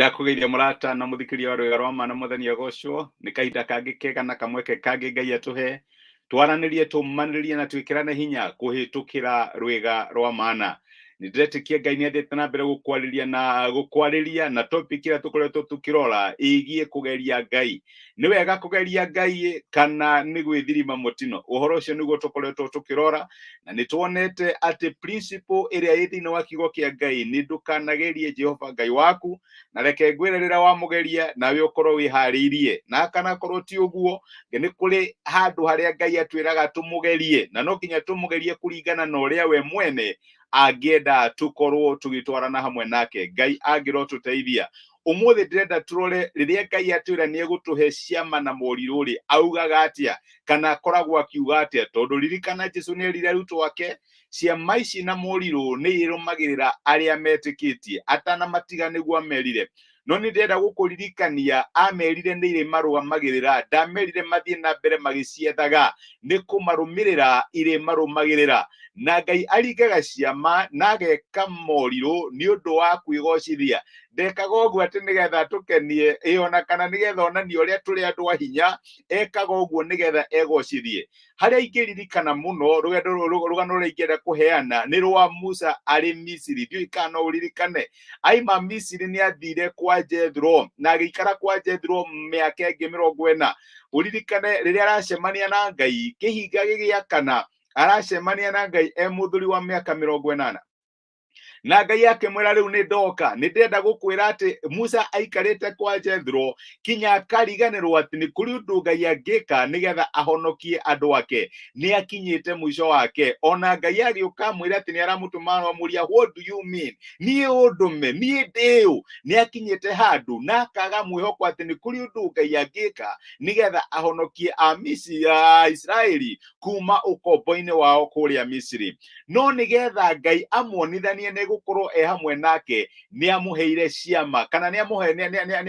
ndakugeithia murata na muthikiria wa rwega rwa mana muthenya gocwo ni kahinda kangi kega na kamweke kangi Ngai atuhe twaranirie tumaniririe na twikirane hinya kuhitukira rwega rwa mana. Ndiretikia Ngai ni athite na mbere gukwariria na topic ira tukoretwo tukirora igie kugeria Ngai. Ni wega kugeria Ngai kana ni gwithirima mutino? Uhoro ucio niguo tukoretwo tukirora na ni tuonete ati principle iria ithini wa kiugo kia Ngai ni ndukanagerie Jehova Ngai waku na reke ngwire rira wamugeria nawe ukorwo wihariirie na kana korwo ti uguo ni kuri handu haria Ngai atwiraga tumugerie na no kinya tumugerie kuringana na uria we mwene angienda tukorwo tugitwarana hamwe nake. Ngai angiro tuteithia umuthi ndirenda turore riria Ngai atwira ni egutuhe ciama na moriruri augaga atia kana akoragwo akiuga atia, tondu ririkana Jesu ni erire arutwo ake ciama ici na moriru ni irumagirira aria metikitie atana matiga niguo amerire. No ni ndenda gukuririkania amerire ni ire marugamagirira, ndamerire mathie na mbere magiciethaga ni kumarumirira ire marumagirira na Ngai aringaga ciama na ageka moriru ni undu wa kwigocithia. Ndekaga uguo ati nigetha tukenie ona kana nigetha onanie uria turi andu a hinya, ekaga uguo nigetha egocithie. Haria ingiririkana muno rugano ruria ingenda kuheana ni rwa Musa ari Misiri. Ndiu kana uririkane aima Misiri ni athire kwa Jethro na agikara kwa Jethro miaka ingi 40. Uririkane riria aracemania na Ngai kihinga gigiakana, aracemania na Ngai muthuri wa miaka 80 na Ngai akimwira riu ni ndoka ni ndenda gukwira ati Musa aikarite kwa Jethro kinya akariganirwo ati ni kuri undu Ngai angika nigetha ahonokie andu ake, ni akinyite mwisho wake. Ona Ngai agiuka mwira ati ni aramutuma amuria what do you mean, ni undume ni ndiu, ni akinyite handu na akaga mwihoko ati ni kuri undu Ngai angika nigetha ahonokie Misiri ya Israeli kuma ukombo-ini wao kuria Misiri. No nigetha Ngai amuonithanie ni gukorwo hamwe nake ni amuheire ciama kana ni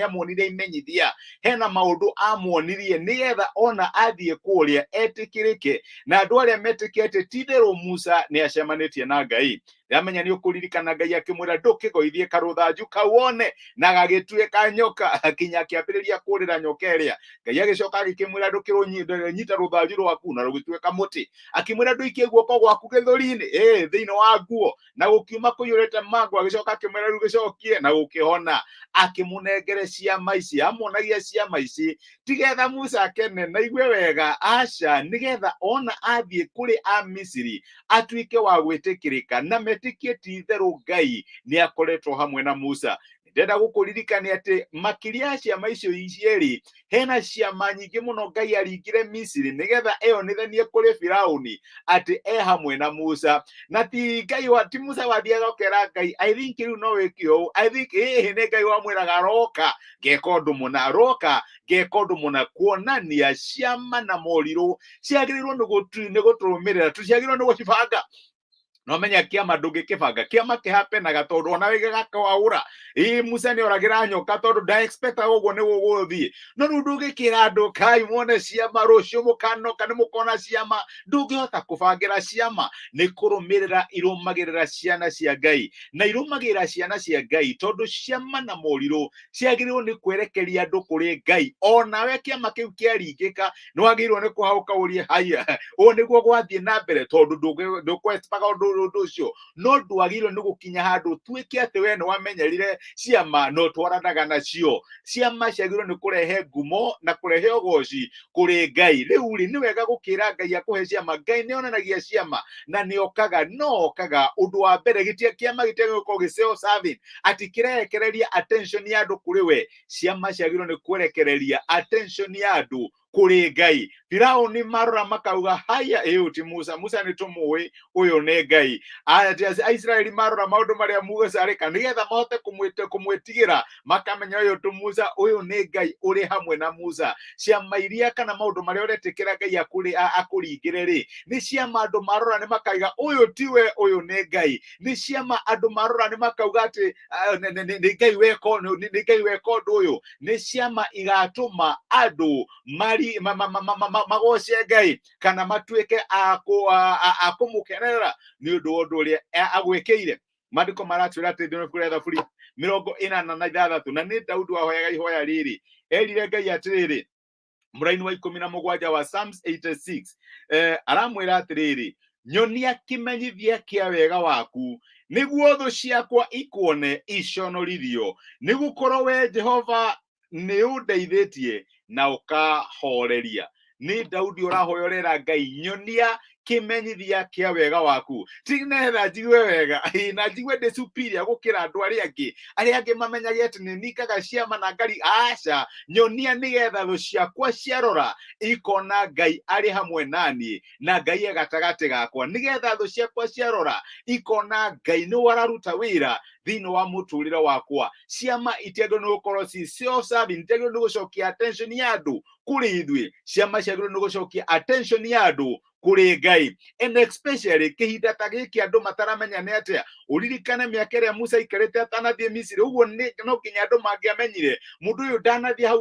amuonire imenyithia. Hena maundu amuonirie nigetha ona athie kuria etikirike na andu aria metikete tithero Musa ni acemanitie na Ngai. Yamenya ni ukuririkana Ngai akimwira ndukigoithie karuthanju kawone na gagituika nyoka kinya kiambiriria kurira nyoka iria. Ngai agicoka agikimwira ndukironyita ruthanju rwaku na rugituika muti, akimwira nduikie guoko gwaku githuri-ini thiini wa nguo na gukiuma kuyurite mangu. Agicoka akimwira rugicokie na gukihona, akimunengere ciama ici, amuonagia ciama ici tigetha Musa akene na igue wega, aca nigetha ona athie kuri a Misiri atuike wa gwitikirika na metikie tithero Ngai ni akoretwo hamwe na Musa. Ndenda gukuririkania ati makiria ciama icio icieri hena ciama nyingi muno Ngai aringire Misiri nigetha eyonithanie kuri Firauni ati hamwe na Musa. Na ti Ngai wa ti Musa wathiaga ukera Ngai I think riu no wikio I think ni Ngai wa mwiraga roka ngeka undu muna, roka ngeka undu muna, kuonania ciama na moriru ciagiriirwo ni guturumirira, tuciagiriirwo ni gucibanga. No menya kiama ndungikibanga, kiama kihapenaga tondu ona wigaga kawaura Musa ni oragira nyoka tondu nda expect uguo ni guguthie. No riu ndungikira andu Kai muone ciama rucio mukanoka ni mukona ciama, ndungihota kubangira ciama. Ni kurumirira irumagirira ciana cia Ngai na irumagirira ciana cia Ngai tondu ciama na moriru ciagiriirwo ni kwerekeria andu kuri Ngai. Ona we kiama kiu kiaringika ni wagiriirwo ni kuhauka urie haya o niguo gwathie na mbere tondu ndukwepaga undu ucio. No ndwagirwo ni gukinya handu twike ati we ni wamenyerire ciama no twaranaga nacio. Ciama ciagirwo ni kurehe ngumo na kurehe ugoci kuri Ngai. Riu ni wega gukira Ngai akuhe ciama. Ngai ni onanagia ciama na ni okaga undu wa mbere kiama gitiagirwo gukorwo giseo serving ati kirekereria attention ya andu kuri we. Ciama ciagirwo ni kurekereria attention ya andu kuri Ngai. Firauni marora makauga haya uti Musa ni tumuwi uyu ni Ngai. Israeli marora maundu maria Musa areka nigetha mahote kumwitigira makamenya uyu tu Musa uyu ni Ngai uri hamwe na Musa. Ciama iria kana maundu maria uretikira Ngai akuringire ri ni ciama andu marora ni makaiga uyu tiwe uyu ni Ngai. Ni ciama andu marora ni makauga ati ni Ngai weko ni Ngai weko ndu uyu. Ni ciama igatuma andu mari magoce Ngai kana matuike akumukenera ni undu uria agwekeire. Maandiko maratwira ati ndino kuretha buri 46 na nĩ Daudi wahoyaga ihoya rĩrĩ, erire Ngai atĩrĩrĩ mũraini wa 17 wa Psalms 86 aramwĩra atĩrĩrĩ, nyonia kĩmenyithia kĩa wega waku nĩguo thũ ciakwa ikuone iconorithio, nĩgũkorwo we Jehova nĩ ũndeithĩtie na ũkahoreria. Nĩ Daudi ũrahoyorera Ngai, nyonia kĩmenyithia kĩa wega waku. Tinetha njigue wega na njigue ndĩ superior gũkĩra andũ arĩa angĩ mamenyage atĩ nĩ nikaga ciama na ngari. Aca, nyonia nĩgetha thũ ciakwa ciarora ikona Ngai arĩ hamwe naniĩ na Ngai gatagatĩ gakwa, nĩgetha thũ ciakwa ciarora ikona Ngai nĩ wararuta wĩra thĩinĩ wa mũtũrĩre wakwa. Ciama itiagĩrĩirwo nĩ gũkorwo ci self-serving, itiagĩrĩirwo nĩ gũcokia attention ya andũ kũrĩ ithuĩ. Ciama ciagĩrĩirwo nĩ gũcokia attention ya andũ kũrĩ Ngai. And especially kĩhinda ta gĩkĩ andũ mataramenya nĩ atĩa. Ũririkane mĩaka ĩrĩa Musa aikarĩte atanathiĩ Misiri, ũguo no nginya andũ mangĩamenyire mũndũ ũyũ ndanathiĩ hau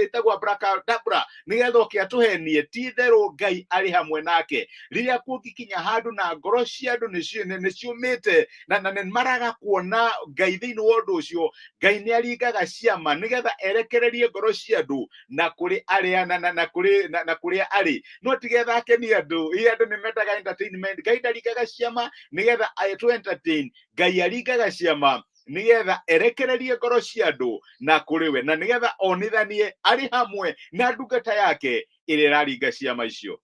ĩtagwo abracadabra nĩgetha oke atũhenie. Ti therũ Ngai arĩ hamwe nake. Rĩrĩa kũngĩkinya handũ na ngoro cia andũ nĩ ciũmĩte na nĩ maraga kuona Ngai thĩinĩ wa ũndũ ũcio, Ngai nĩ aringaga ciama nĩgetha erekererie ngoro cia andũ na kũrĩ arĩa na kũrĩa arĩ. No tigethake ni andũ nĩ mendaga entertainment. Ngai ndaringaga ciama nĩgetha to entertain. Ngai aringaga ciama nĩgetha erekererie ngoro cia andũ na kũrĩ we, na nĩgetha onithanie arĩ hamwe na ndungata yake ĩrĩa ĩraringa ciama icio.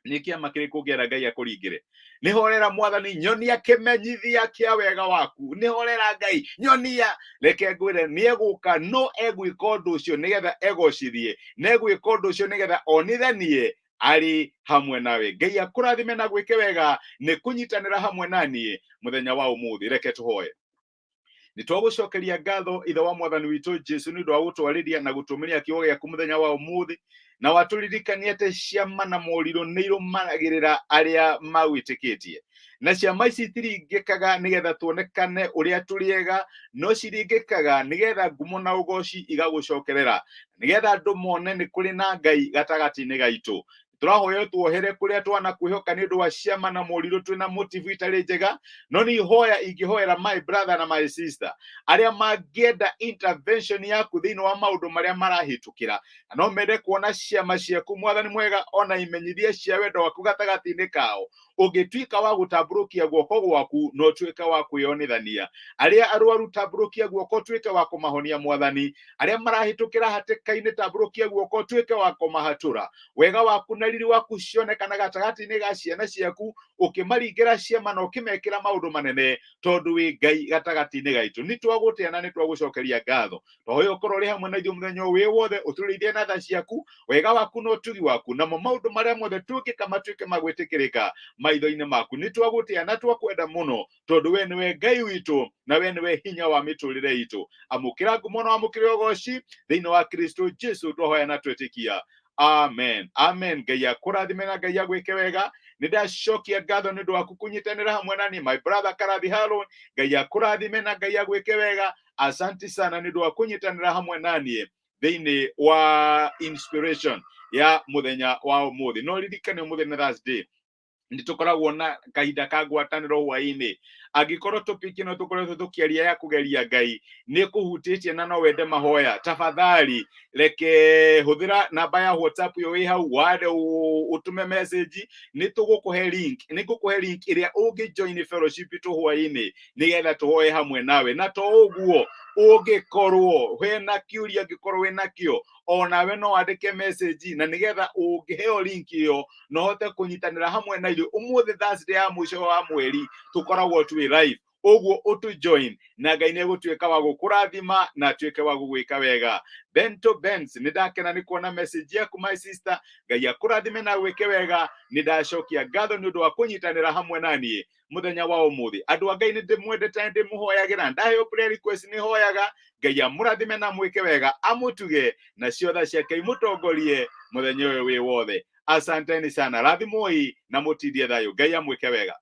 Nĩ kĩama kĩrĩkũ kĩera Ngai akũringĩre? Nĩ horera Mwathani, nyonia kĩmenyithia kĩa wega waku. Nĩ horera Ngai, nyonia. Reke ngwĩre nĩ egũka, no egwĩka ũndũ ũcio nĩgetha egocithie, na egwĩka ũndũ ũcio nĩgetha onithanie arĩ hamwe nawe. Ngai akũrathime na gwĩke wega nĩ kũnyitanĩra hamwe naniĩ mũthenya wa ũmũthĩ. Reke tũhoye. Nĩ twagũcokeria ngatho ithe wa Mwathani witũ Jesu nĩ ũndũ wa gũtwarĩria na gũtũmĩria kiugo gĩaku mũthenya wa ũmũthĩ, na watũririkania atĩ ciama na morirũ nĩ irũmagĩrĩra arĩa magwĩtĩkĩtie, na ciama ici itiringĩkaga nĩgetha tuonekane ũrĩa tũrĩega, no ciringĩkaga nĩgetha ngumo na ũgoci igagũcokerera, nĩgetha andũ mone nĩ kũrĩ na Ngai gatagatĩ-inĩ gaitũ. Tũrahoya tuohere kũrĩa twanakwĩhoka nĩ ũndũ wa ciama na morirũ twĩna motive itarĩ njega, no nĩ ihoya ingĩhoera my brother na my sister arĩa mangĩenda intervention yaku thĩinĩ wa maũndũ marĩa marahĩtũkĩra, no mende kuona ciama ciaku Mwathani mwega ona imenyithie cia wendo waku gatagatĩ-inĩ kao. Ũngĩtuĩka wa gũtambũrũkia guoko gwaku no tuĩke wa kwĩonithania. Arĩa arwaru tambũrũkia guoko tuĩke wa kũmahonia Mwathani. Arĩa marahĩtũkĩra hatĩka-inĩ tambũrũkia guoko tuĩke wa kũmahatũra. Wega waku na riri waku cionekana gatagatĩ-inĩ ga ciana ciaku, ũkĩmaringĩra ciama na ũkĩmekĩra maũndũ manene, tondũ wĩ Ngai gatagatĩ-inĩ gaitũ. Nĩ twagũtĩa na nĩ twagũcokeria ngatho. Twahoya ũkorwo ũrĩ hamwe na ithuĩ mũthenya wĩ wothe, ũtũrĩithie na tha ciaku, wega waku na ũtugi waku, namo maũndũ marĩa mothe tũngĩka matuĩke magwĩtĩkĩrĩka maitho-inĩ maku. Nĩ twagũtĩa na twakwenda mũno, tondũ we nĩwe Ngai witũ na we nĩwe hinya wa mĩtũrĩre itũ. Amũkĩra ngumo na amũkĩre ũgoci thĩinĩ wa Kristo Jesu twahoya na twĩtĩkia. Amen. Amen. Ngai akũrathime na Ngai agwĩke wega. Nĩ ndacokia ngatho nĩ ũndũ waku kũnyitanĩra hamwe nani, my brother Karathi Harũni. Ngai akũrathime na Ngai agwĩke wega. Asanti sana nĩ ũndũ wa kũnyitanĩra hamwe naniĩ thĩinĩ wa inspiration ya mũthenya wa ũmũthĩ. No ririkane ũmũthĩ nĩ Thursday, nĩ tũkoragwo na kahinda ka ngwatanĩro hwaĩ-inĩ. Angĩkorwo topic ĩno tũkoretwo tũkĩaria ya kũgeria Ngai nĩ kũhutĩtie na no wende mahoya, tafadhali reke hũthĩra namba ya WhatsApp yo wĩ hau, wande ũtũme message, nĩ tũgũkũhe link ĩrĩa ũngĩjoin fellowship itũ hwaĩ-inĩ nĩgetha tũhoye hamwe nawe. Na to ũguo, ũngĩkorwo wĩna kĩũria, angĩkorwo wĩna kĩo, onawe no wandĩke message na nĩgetha ũngĩheo link ĩyo no hote kũnyitanĩra hamwe na ithuĩ. Ũmũthĩ Thursday ya mũico wa mweri tũkoragwo twĩ live, ũguo ũtũjoin na Ngai nĩ egũtuĩka wa gũkũrathima na atuĩke wa gũgwĩka wega. Bento Benz, nĩ ndakena nĩ kuona message yaku my sister. Ngai akũrathime na gwĩke wega. Nĩ ndacokia ngatho nĩ ũndũ wa kũnyitanĩra hamwe naniĩ mũthenya wa ũmũthĩ. Andũ a Ngai nĩ ndĩmwendete, nĩ ndĩmũhoyagĩra, ndaheo prayer request nĩ hoyaga. Ngai amũrathime na mwĩke wega, amũtuge na ciothe ciake imũtongorie mũthenya ũyũ wĩ wothe. Asanteni sana, rathimoi na mũtindie thayũ. Ngai amwĩke wega.